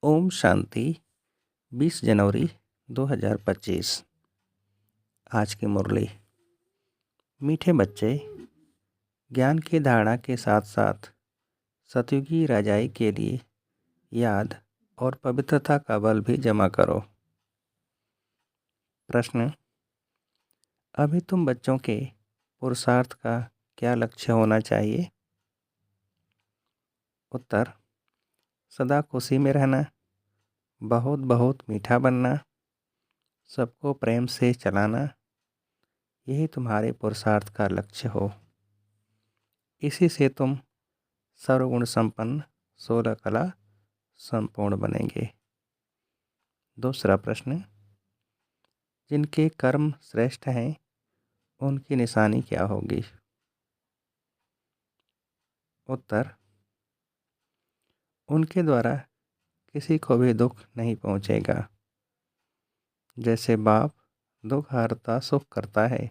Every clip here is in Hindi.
ओम शांति। 20 जनवरी 2025। आज की मुरली। मीठे बच्चे, ज्ञान की धारणा के साथ साथ सतयुगी राजाई के लिए याद और पवित्रता का बल भी जमा करो। प्रश्न: अभी तुम बच्चों के पुरुषार्थ का क्या लक्ष्य होना चाहिए? उत्तर: सदा खुशी में रहना, बहुत बहुत मीठा बनना, सबको प्रेम से चलाना, यही तुम्हारे पुरुषार्थ का लक्ष्य हो। इसी से तुम सर्वगुण संपन्न 16 कला संपूर्ण बनेंगे। दूसरा प्रश्न: जिनके कर्म श्रेष्ठ हैं उनकी निशानी क्या होगी? उत्तर: उनके द्वारा किसी को भी दुख नहीं पहुंचेगा। जैसे बाप दुख हरता सुख करता है,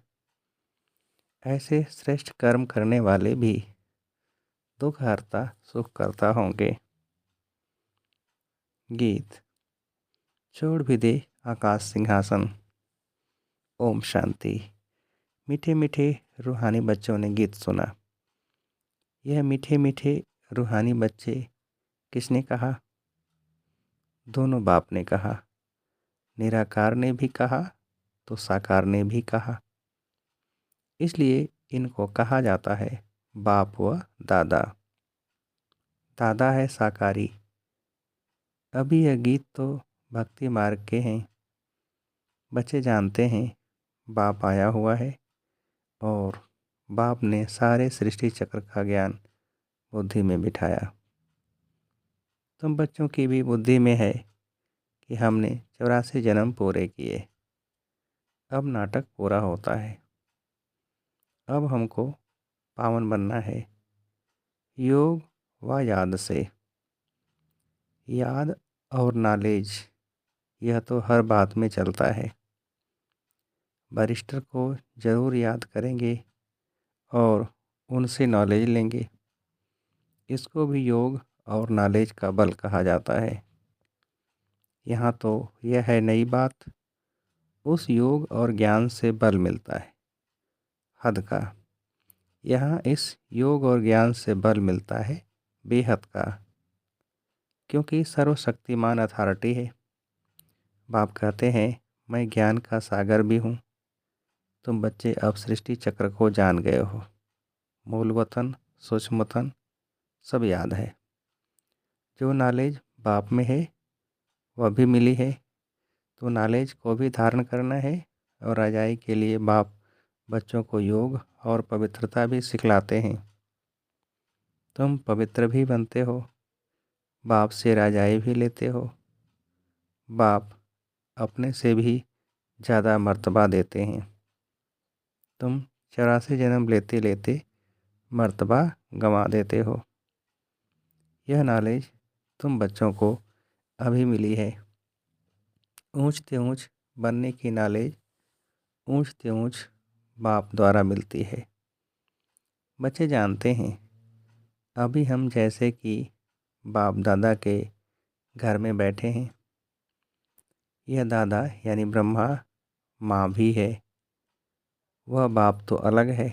ऐसे श्रेष्ठ कर्म करने वाले भी दुख हरता सुख करता होंगे। गीत। छोड़ भी दे आकाश सिंहासन। ओम शांति। मीठे मीठे रूहानी बच्चों ने गीत सुना। यह मीठे मीठे रूहानी बच्चे किसने कहा? दोनों बाप ने कहा। निराकार ने भी कहा तो साकार ने भी कहा। इसलिए इनको कहा जाता है बाप व दादा। दादा है साकारी। अभी यह गीत तो भक्ति मार्ग के हैं। बच्चे जानते हैं बाप आया हुआ है और बाप ने सारे सृष्टि चक्र का ज्ञान बुद्धि में बिठाया। तुम बच्चों की भी बुद्धि में है कि हमने 84 जन्म पूरे किए। अब नाटक पूरा होता है। अब हमको पावन बनना है योग व याद से। याद और नॉलेज, यह तो हर बात में चलता है। बैरिस्टर को ज़रूर याद करेंगे और उनसे नॉलेज लेंगे। इसको भी योग और नॉलेज का बल कहा जाता है। यहाँ तो यह है नई बात। उस योग और ज्ञान से बल मिलता है हद का। यहाँ इस योग और ज्ञान से बल मिलता है बेहद का, क्योंकि सर्वशक्तिमान अथॉरिटी है। बाप कहते हैं मैं ज्ञान का सागर भी हूँ। तुम बच्चे अब सृष्टि चक्र को जान गए हो। मूल वतन, सूक्ष्म वतन सब याद है। जो नॉलेज बाप में है वह भी मिली है, तो नॉलेज को भी धारण करना है। और राजाई के लिए बाप बच्चों को योग और पवित्रता भी सिखलाते हैं। तुम पवित्र भी बनते हो, बाप से राजाई भी लेते हो। बाप अपने से भी ज़्यादा मर्तबा देते हैं। तुम 84 जन्म लेते लेते मर्तबा गंवा देते हो। यह नॉलेज तुम बच्चों को अभी मिली है। ऊंचते ऊंच बनने की नॉलेज ऊंचते ऊंच बाप द्वारा मिलती है। बच्चे जानते हैं अभी हम जैसे कि बाप दादा के घर में बैठे हैं। यह दादा यानी ब्रह्मा माँ भी है। वह बाप तो अलग है,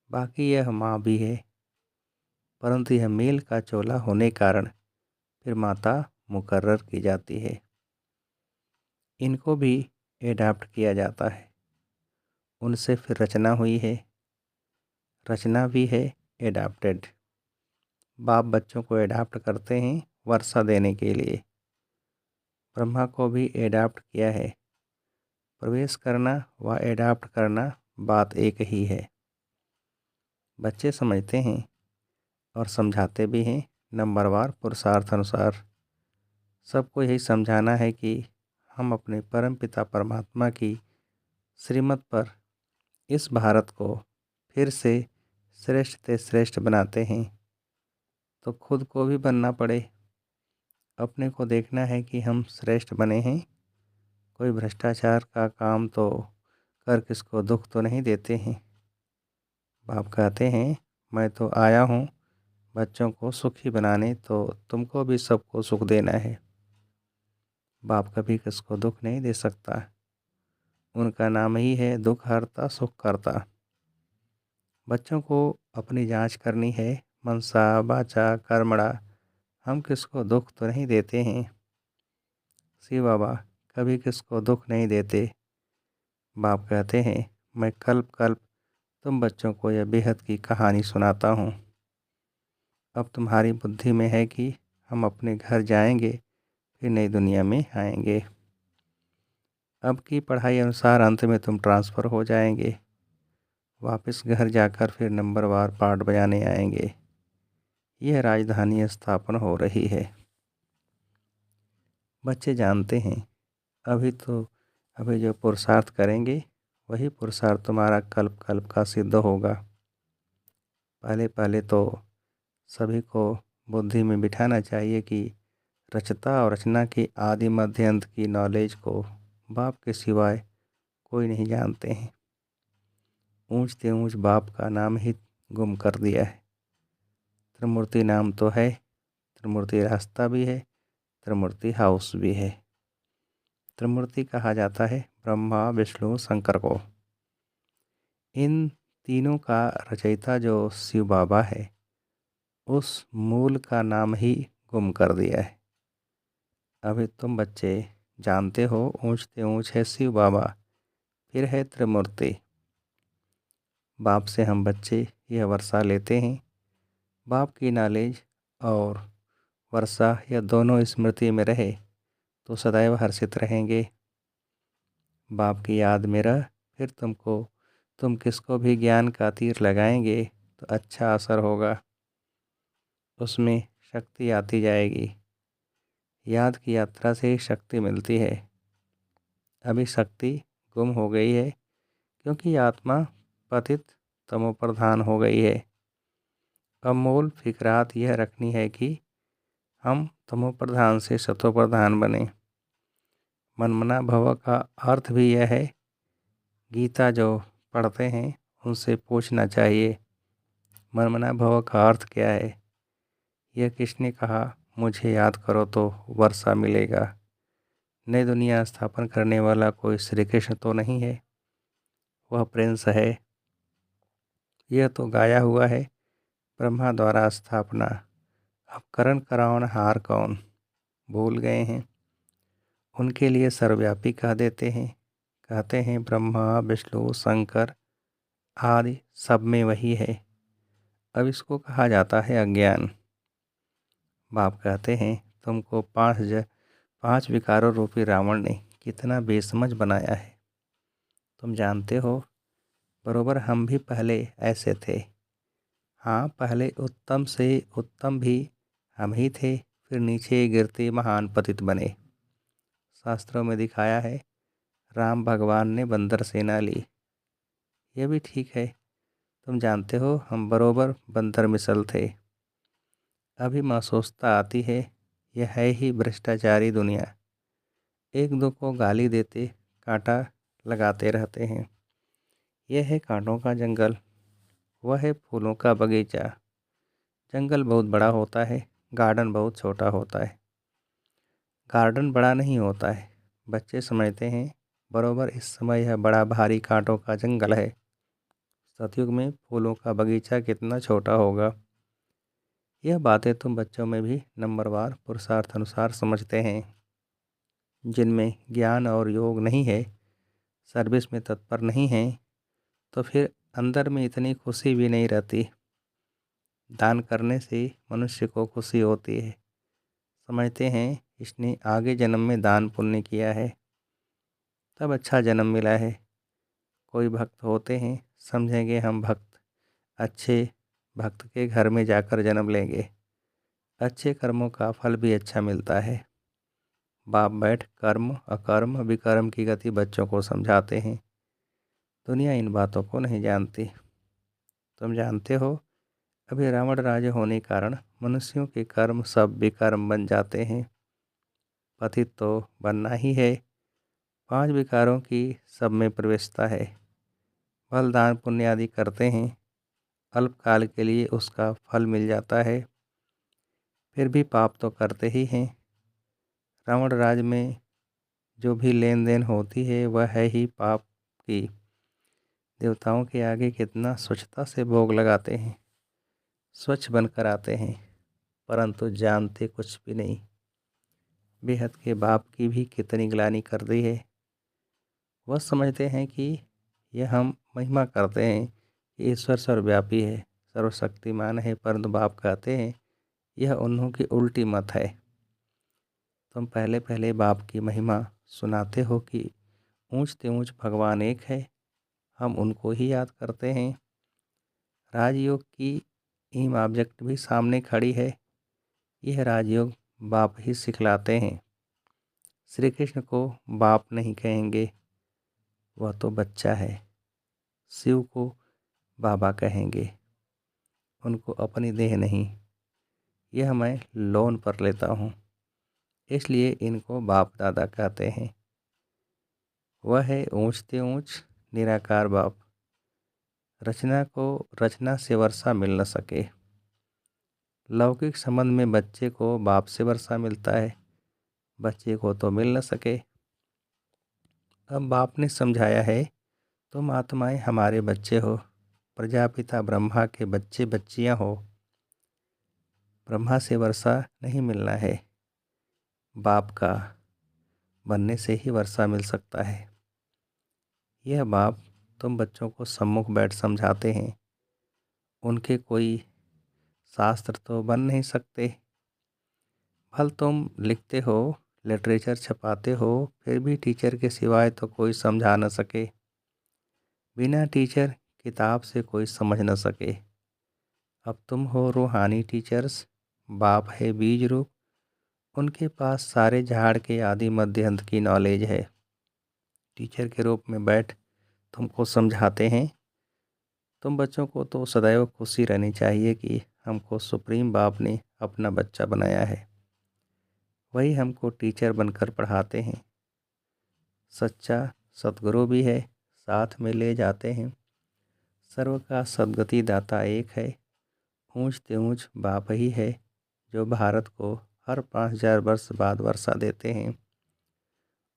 बाकी यह माँ भी है, परंतु यह मेल का चोला होने कारण फिर माता मुकर्रर की जाती है। इनको भी एडाप्ट किया जाता है। उनसे फिर रचना हुई है। रचना भी है एडाप्टेड। बाप बच्चों को एडाप्ट करते हैं वर्षा देने के लिए। ब्रह्मा को भी एडाप्ट किया है। प्रवेश करना व एडाप्ट करना बात एक ही है। बच्चे समझते हैं और समझाते भी हैं नंबरवार पुरुषार्थ अनुसार। सबको यही समझाना है कि हम अपने परम पिता परमात्मा की श्रीमत पर इस भारत को फिर से श्रेष्ठ से श्रेष्ठ बनाते हैं, तो खुद को भी बनना पड़े। अपने को देखना है कि हम श्रेष्ठ बने हैं। कोई भ्रष्टाचार का काम तो कर किसको दुख तो नहीं देते हैं। बाप कहते हैं मैं तो आया हूँ बच्चों को सुखी बनाने तो तुमको भी सबको सुख देना है। बाप कभी किसको दुख नहीं दे सकता। उनका नाम ही है दुख हरता सुख करता। बच्चों को अपनी जांच करनी है, मनसा वाचा कर्मणा। हम किसको दुख तो नहीं देते हैं। शिव बाबा कभी किसको दुख नहीं देते। बाप कहते हैं, मैं कल्प कल्प तुम बच्चों को यह बेहद की कहानी सुनाता हूँ। अब तुम्हारी बुद्धि में है कि हम अपने घर जाएंगे, फिर नई दुनिया में आएंगे। अब की पढ़ाई अनुसार अंत में तुम ट्रांसफ़र हो जाएंगे। वापस घर जाकर फिर नंबरवार पाठ बजाने आएंगे। यह राजधानी स्थापना हो रही है। बच्चे जानते हैं अभी जो पुरुषार्थ करेंगे वही पुरुषार्थ तुम्हारा कल्प कल्प का सिद्ध होगा। पहले पहले तो सभी को बुद्धि में बिठाना चाहिए कि रचता और रचना की आदि मध्य अंत की नॉलेज को बाप के सिवाय कोई नहीं जानते हैं। ऊंचते ऊंच बाप का नाम ही गुम कर दिया है। त्रिमूर्ति नाम तो है, त्रिमूर्ति रास्ता भी है, त्रिमूर्ति हाउस भी है। त्रिमूर्ति कहा जाता है ब्रह्मा विष्णु शंकर को। इन तीनों का रचयिता जो शिव बाबा है, उस मूल का नाम ही गुम कर दिया है। अभी तुम बच्चे जानते हो ऊंचते ऊंच है शिव बाबा, फिर है त्रिमूर्ति। बाप से हम बच्चे यह वर्षा लेते हैं। बाप की नॉलेज और वर्षा यह दोनों स्मृति में रहे तो सदैव हर्षित रहेंगे। बाप की याद में रह, फिर तुम किसको भी ज्ञान का तीर लगाएंगे तो अच्छा असर होगा। उसमें शक्ति आती जाएगी। याद की यात्रा से शक्ति मिलती है। अभी शक्ति गुम हो गई है क्योंकि आत्मा पतित तमोप्रधान हो गई है। अब मूल फिक्रात यह रखनी है कि हम तमोप्रधान से सतोप्रधान बने। मनमना भव का अर्थ भी यह है। गीता जो पढ़ते हैं उनसे पूछना चाहिए, मनमना भव का अर्थ क्या है। यह किसने कहा, मुझे याद करो तो वर्षा मिलेगा। नई दुनिया स्थापन करने वाला कोई श्री कृष्ण तो नहीं है, वह प्रिंस है। यह तो गाया हुआ है, ब्रह्मा द्वारा स्थापना। अब करण करावन हार कौन, भूल गए हैं। उनके लिए सर्वव्यापी कह देते हैं। कहते हैं ब्रह्मा विष्णु शंकर आदि सब में वही है। अब इसको कहा जाता है अज्ञान। बाप कहते हैं तुमको पांच विकारों रूपी रावण ने कितना बेसमझ बनाया है। तुम जानते हो बरोबर हम भी पहले ऐसे थे। हाँ, पहले उत्तम से उत्तम भी हम ही थे, फिर नीचे गिरते महान पतित बने। शास्त्रों में दिखाया है राम भगवान ने बंदर सेना ली। यह भी ठीक है। तुम जानते हो हम बरोबर बंदर मिसल थे। अभी महसूसता आती है यह है ही भ्रष्टाचारी दुनिया। एक दो को गाली देते कांटा लगाते रहते हैं। यह है कांटों का जंगल, वह है फूलों का बगीचा। जंगल बहुत बड़ा होता है, गार्डन बहुत छोटा होता है। गार्डन बड़ा नहीं होता है, बच्चे समझते हैं बरोबर इस समय यह बड़ा भारी कांटों का जंगल है। सतयुग में फूलों का बगीचा कितना छोटा होगा। यह बातें तुम बच्चों में भी नंबरवार पुरुषार्थ अनुसार समझते हैं। जिनमें ज्ञान और योग नहीं है, सर्विस में तत्पर नहीं हैं, तो फिर अंदर में इतनी खुशी भी नहीं रहती। दान करने से मनुष्य को खुशी होती है। समझते हैं इसने आगे जन्म में दान पुण्य किया है, तब अच्छा जन्म मिला है। कोई भक्त होते हैं, समझेंगे हम अच्छे भक्त के घर में जाकर जन्म लेंगे। अच्छे कर्मों का फल भी अच्छा मिलता है। बाप बैठ कर्म अकर्म विकर्म की गति बच्चों को समझाते हैं। दुनिया इन बातों को नहीं जानती। तुम जानते हो अभी रावण राज्य होने कारण मनुष्यों के कर्म सब विकर्म बन जाते हैं। पतित तो बनना ही है। 5 विकारों की सब में प्रवेशता है। बलिदान पुण्य आदि करते हैं, अल्पकाल के लिए उसका फल मिल जाता है, फिर भी पाप तो करते ही हैं। रावण राज में जो भी लेन देन होती है वह है ही पाप की। देवताओं के आगे कितना स्वच्छता से भोग लगाते हैं, स्वच्छ बनकर आते हैं, परंतु जानते कुछ भी नहीं। बेहद के बाप की भी कितनी ग्लानि कर दी है। वह समझते हैं कि यह हम महिमा करते हैं कि ईश्वर सर्वव्यापी है, सर्वशक्तिमान है, परंतु बाप कहते हैं यह उन्हों की उल्टी मत है। तुम पहले पहले बाप की महिमा सुनाते हो कि ऊंचते ऊंच भगवान एक है, हम उनको ही याद करते हैं। राजयोग की ईम ऑब्जेक्ट भी सामने खड़ी है, यह राजयोग बाप ही सिखलाते हैं। श्री कृष्ण को बाप नहीं कहेंगे, वह तो बच्चा है। शिव को बाबा कहेंगे, उनको अपनी देह नहीं। यह मैं लोन पर लेता हूँ, इसलिए इनको बाप दादा कहते हैं। वह है ऊंचते ऊंच निराकार बाप। रचना को रचना से वर्षा मिल न सके। लौकिक संबंध में बच्चे को बाप से वर्षा मिलता है, बच्चे को तो मिल न सके। अब बाप ने समझाया है, तुम आत्माएं हमारे बच्चे हो, प्रजापिता ब्रह्मा के बच्चे बच्चियां हो। ब्रह्मा से वर्षा नहीं मिलना है, बाप का बनने से ही वर्षा मिल सकता है। यह बाप तुम बच्चों को सम्मुख बैठ समझाते हैं, उनके कोई शास्त्र तो बन नहीं सकते। भल तुम लिखते हो, लिटरेचर छपाते हो, फिर भी टीचर के सिवाय तो कोई समझा न सके। बिना टीचर किताब से कोई समझ न सके। अब तुम हो रूहानी टीचर्स, बाप है बीज रूप, उनके पास सारे झाड़ के आदि मध्य अंत की नॉलेज है। टीचर के रूप में बैठ तुमको समझाते हैं। तुम बच्चों को तो सदैव खुशी रहनी चाहिए कि हमको सुप्रीम बाप ने अपना बच्चा बनाया है, वही हमको टीचर बनकर पढ़ाते हैं। सच्चा सतगुरु भी है, साथ में ले जाते हैं। सर्व का सद्गति दाता एक है, ऊंचते ऊंच बाप ही है, जो भारत को हर 5000 वर्ष बाद वर्षा देते हैं।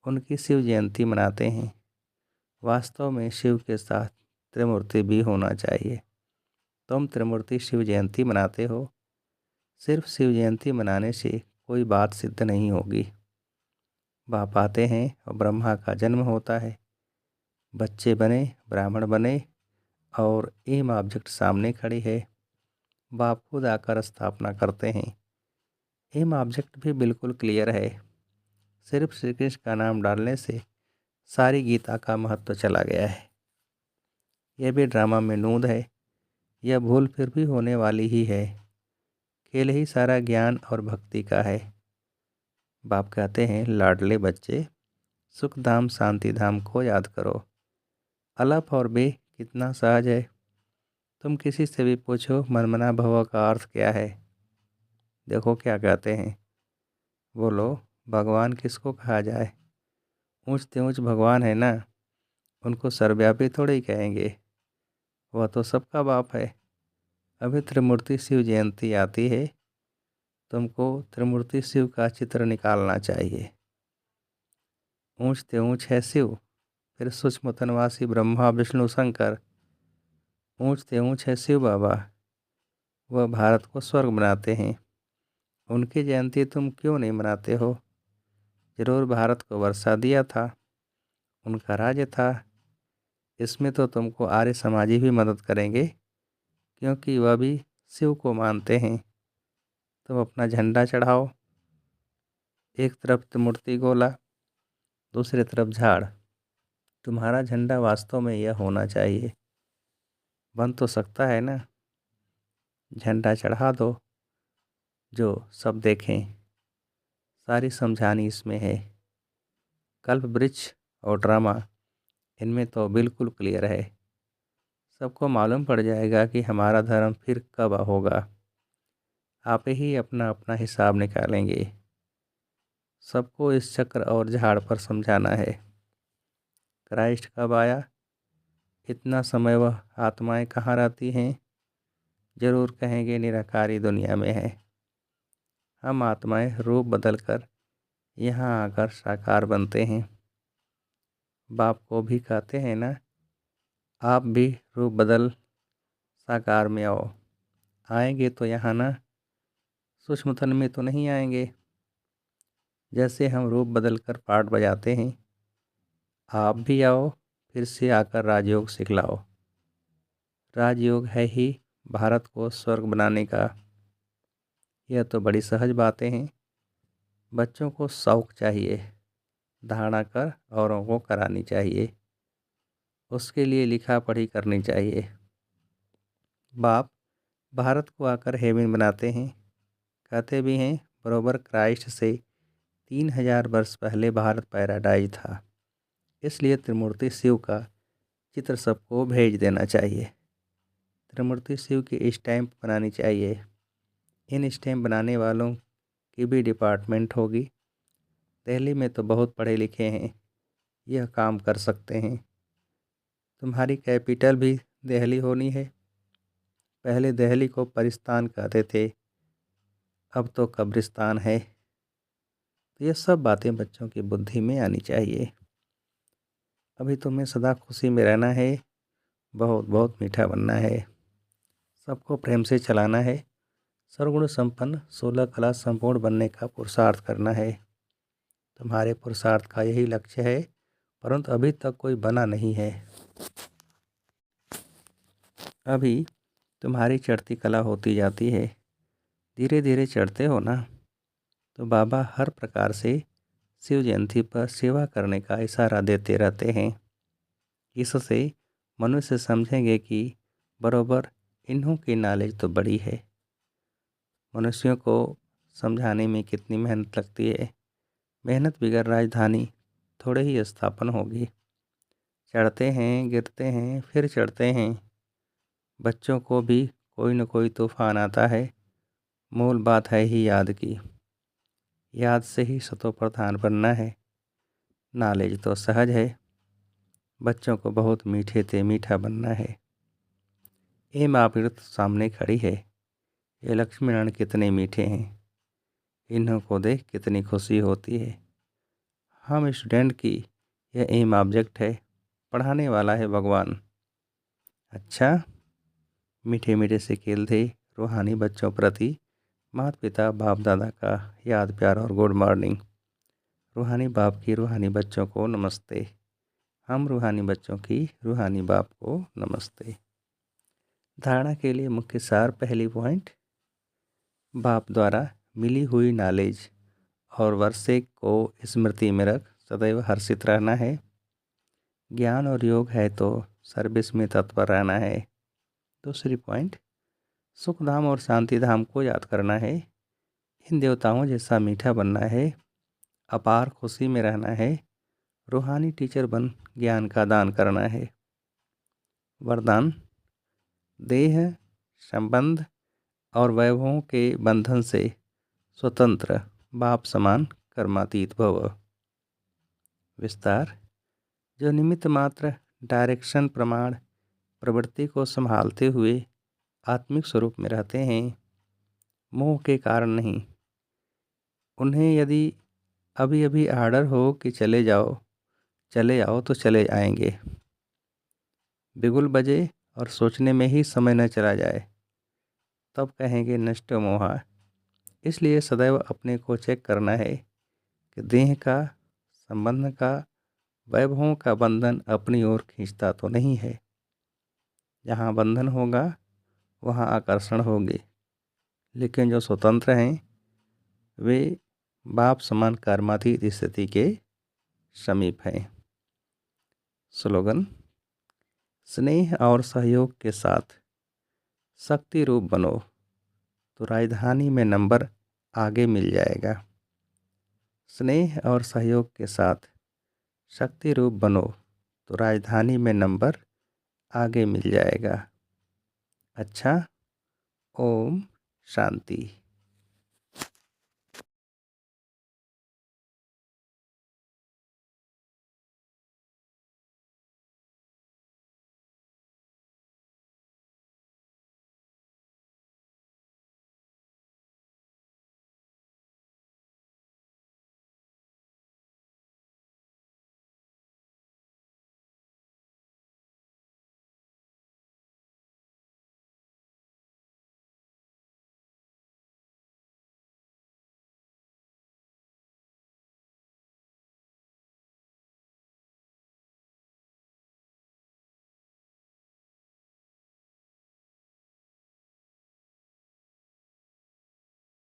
उनकी शिव जयंती मनाते हैं। वास्तव में शिव के साथ त्रिमूर्ति भी होना चाहिए। तुम त्रिमूर्ति शिव जयंती मनाते हो, सिर्फ शिव जयंती मनाने से कोई बात सिद्ध नहीं होगी। बाप आते हैं और ब्रह्मा का जन्म होता है, बच्चे बने, ब्राह्मण बने और एम ऑब्जेक्ट सामने खड़ी है। बाप खुद आकर स्थापना करते हैं। एम ऑब्जेक्ट भी बिल्कुल क्लियर है, सिर्फ श्री कृष्ण का नाम डालने से सारी गीता का महत्व चला गया है। यह भी ड्रामा में नूंद है, यह भूल फिर भी होने वाली ही है। खेल ही सारा ज्ञान और भक्ति का है। बाप कहते हैं, लाडले बच्चे, सुख धाम शांति धाम को याद करो। अलप और बे कितना सहज है। तुम किसी से भी पूछो मनमना भव का अर्थ क्या है, देखो क्या कहते हैं। बोलो भगवान किसको कहा जाए, ऊंचते ऊंच भगवान है ना, उनको सर्वव्यापी थोड़े ही कहेंगे, वह तो सबका बाप है। अभी त्रिमूर्ति शिव जयंती आती है, तुमको त्रिमूर्ति शिव का चित्र निकालना चाहिए। ऊंचते ऊंच है शिव, फिर सूक्ष्म तनवासी ब्रह्मा विष्णु शंकर। ऊंचते ऊंच है शिव बाबा, वह भारत को स्वर्ग बनाते हैं। उनकी जयंती तुम क्यों नहीं मनाते हो। जरूर भारत को वर्षा दिया था, उनका राज्य था। इसमें तो तुमको आर्य समाजी भी मदद करेंगे, क्योंकि वह भी शिव को मानते हैं। तुम अपना झंडा चढ़ाओ, एक तरफ त्रिमूर्ति गोला, दूसरी तरफ झाड़। तुम्हारा झंडा वास्तव में यह होना चाहिए। बन तो सकता है ना, झंडा चढ़ा दो, जो सब देखें। सारी समझानी इसमें है। कल्प वृक्ष और ड्रामा, इनमें तो बिल्कुल क्लियर है। सबको मालूम पड़ जाएगा कि हमारा धर्म फिर कब होगा। आप ही अपना अपना हिसाब निकालेंगे। सबको इस चक्र और झाड़ पर समझाना है। क्राइस्ट कब आया, इतना समय वह आत्माएं कहाँ रहती हैं, जरूर कहेंगे निराकारी दुनिया में है। हम आत्माएं रूप बदलकर यहाँ आकर साकार बनते हैं। बाप को भी कहते हैं ना, आप भी रूप बदल साकार में आओ। आएंगे तो यहाँ ना, सूक्ष्म तन में तो नहीं आएंगे। जैसे हम रूप बदलकर पाठ बजाते हैं, आप भी आओ, फिर से आकर राजयोग सिखलाओ। राजयोग है ही भारत को स्वर्ग बनाने का। यह तो बड़ी सहज बातें हैं। बच्चों को शौक चाहिए, धारणा कर औरों को करानी चाहिए। उसके लिए लिखा पढ़ी करनी चाहिए। बाप भारत को आकर हेवन बनाते हैं। कहते भी हैं बरोबर क्राइस्ट से 3000 वर्ष पहले भारत पैराडाइज था। इसलिए त्रिमूर्ति शिव का चित्र सबको भेज देना चाहिए। त्रिमूर्ति शिव की स्टैम्प बनानी चाहिए। इन स्टैम्प बनाने वालों की भी डिपार्टमेंट होगी। दिल्ली में तो बहुत पढ़े लिखे हैं, यह काम कर सकते हैं। तुम्हारी कैपिटल भी दिल्ली होनी है। पहले दिल्ली को परिस्तान कहते थे, अब तो कब्रिस्तान है। तो ये सब बातें बच्चों की बुद्धि में आनी चाहिए। अभी तुम्हें सदा खुशी में रहना है, बहुत बहुत मीठा बनना है, सबको प्रेम से चलाना है, सर्वगुण संपन्न 16 कला संपूर्ण बनने का पुरुषार्थ करना है। तुम्हारे पुरुषार्थ का यही लक्ष्य है, परंतु अभी तक कोई बना नहीं है। अभी तुम्हारी चढ़ती कला होती जाती है। धीरे धीरे चढ़ते हो ना, तो बाबा हर प्रकार से शिव जयंती पर सेवा करने का इशारा देते रहते हैं। इससे मनुष्य समझेंगे कि बरोबर इन्हों की नॉलेज तो बड़ी है। मनुष्यों को समझाने में कितनी मेहनत लगती है। मेहनत बगैर राजधानी थोड़े ही स्थापन होगी। चढ़ते हैं, गिरते हैं, फिर चढ़ते हैं। बच्चों को भी कोई न कोई तूफान आता है। मूल बात है ही याद की। याद से ही सतो प्रधान बनना है। नॉलेज तो सहज है। बच्चों को बहुत मीठे से मीठा बनना है। ये महावीरत सामने खड़ी है। ये लक्ष्मीनारायण कितने मीठे हैं। इन्हों को देख कितनी खुशी होती है। हम स्टूडेंट की यह एम ऑब्जेक्ट है, पढ़ाने वाला है भगवान। अच्छा, मीठे मीठे से खेल थे रूहानी बच्चों प्रति माता पिता बाप दादा का याद प्यार और गुड मॉर्निंग। रूहानी बाप की रूहानी बच्चों को नमस्ते। हम रूहानी बच्चों की रूहानी बाप को नमस्ते। धारणा के लिए मुख्य सार पहली पॉइंट, बाप द्वारा मिली हुई नॉलेज और वर्षे को स्मृति में रख सदैव हर्षित रहना है। ज्ञान और योग है तो सर्विस में तत्पर रहना है। दूसरी पॉइंट, सुख धाम और शांति धाम को याद करना है। इन देवताओं जैसा मीठा बनना है। अपार खुशी में रहना है। रूहानी टीचर बन ज्ञान का दान करना है। वरदान, देह संबंध और वैभवों के बंधन से स्वतंत्र बाप समान कर्मातीत भव। विस्तार, जो निमित्त मात्र डायरेक्शन प्रमाण प्रवृत्ति को संभालते हुए आत्मिक स्वरूप में रहते हैं, मोह के कारण नहीं। उन्हें यदि अभी अभी आर्डर हो कि चले आओ तो चले आएंगे। बिगुल बजे और सोचने में ही समय न चला जाए, तब कहेंगे नष्ट मोहा। इसलिए सदैव अपने को चेक करना है कि देह का संबंध का वैभवों का बंधन अपनी ओर खींचता तो नहीं है। जहाँ बंधन होगा वहाँ आकर्षण होगी। लेकिन जो स्वतंत्र हैं वे बाप समान कर्मातीत स्थिति के समीप हैं। स्लोगन, स्नेह और सहयोग के साथ शक्ति रूप बनो तो राजधानी में नंबर आगे मिल जाएगा। स्नेह और सहयोग के साथ शक्ति रूप बनो तो राजधानी में नंबर आगे मिल जाएगा। अच्छा, ओम शांति।